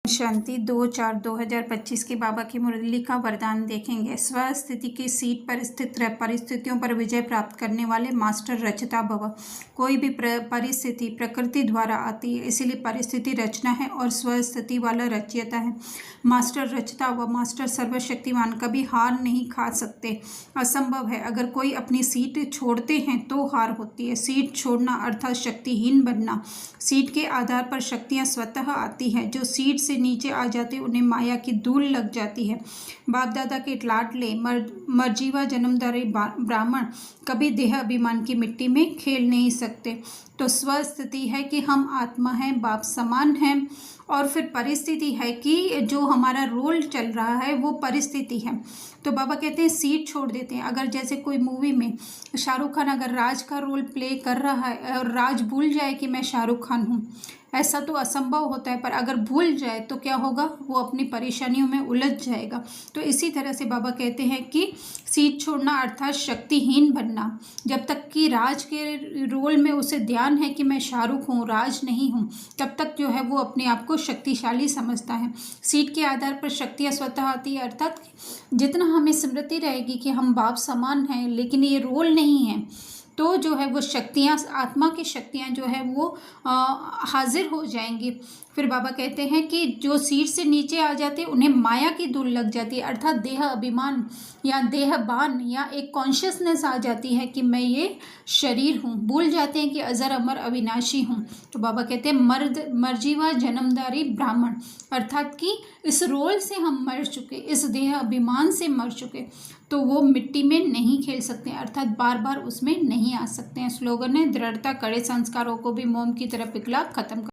शांति 2/4/2025 की बाबा की मुरली का वरदान देखेंगे। स्वस्थिति की सीट पर स्थित रह परिस्थितियों पर विजय प्राप्त करने वाले मास्टर रचता भव। कोई भी परिस्थिति प्रकृति द्वारा आती है, इसीलिए परिस्थिति रचना है और स्वस्थिति वाला रचयिता है। मास्टर रचता व मास्टर सर्वशक्तिमान कभी हार नहीं खा सकते, असंभव है। अगर कोई अपनी सीट छोड़ते हैं तो हार होती है। सीट छोड़ना अर्थात शक्तिहीन बनना। सीट के आधार पर शक्तियाँ स्वतः आती हैं। जो सीट से नीचे आ जाते उन्हें माया की धूल लग जाती है। बाप दादा के लाडले मर्जीवा जन्मदारी ब्राह्मण कभी देह अभिमान की मिट्टी में खेल नहीं सकते। तो स्वस्थिति है कि हम आत्मा हैं, बाप समान हैं, और फिर परिस्थिति है कि जो हमारा रोल चल रहा है वो परिस्थिति है। तो बाबा कहते हैं सीट छोड़ देते हैं। अगर जैसे कोई मूवी में शाहरुख खान अगर राज का रोल प्ले कर रहा है और राज भूल जाए कि मैं शाहरुख खान हूँ, ऐसा तो असंभव होता है, पर अगर भूल जाए तो क्या होगा, वो अपनी परेशानियों में उलझ जाएगा। तो इसी तरह से बाबा कहते हैं कि सीट छोड़ना अर्थात शक्तिहीन बनना। जब तक कि राज के रोल में उसे ध्यान है कि मैं शाहरुख हूँ, राज नहीं हूँ, तब तक जो है वो अपने आप को शक्तिशाली समझता है। सीट के आधार पर शक्तियाँ स्वतः आती है, अर्थात जितना हमें स्मृति रहेगी कि हम बाप समान हैं लेकिन ये रोल नहीं है, तो जो है वो शक्तियाँ, आत्मा की शक्तियाँ जो है वो हाजिर हो जाएंगी। फिर बाबा कहते हैं कि जो सीट से नीचे आ जाते उन्हें माया की धूल लग जाती है, अर्थात देह अभिमान या देहबान या एक कॉन्शियसनेस आ जाती है कि मैं ये शरीर हूँ। भूल जाते हैं कि अजर अमर अविनाशी हूँ। तो बाबा कहते हैं मर्जीवा जन्मदारी ब्राह्मण, अर्थात कि इस रोल से हम मर चुके, इस देह अभिमान से मर चुके, तो वो मिट्टी में नहीं खेल सकते, अर्थात बार बार उसमें नहीं आ सकते हैं। स्लोगन है दृढ़ता कड़े संस्कारों को भी मोम की तरह पिघला खत्म कर।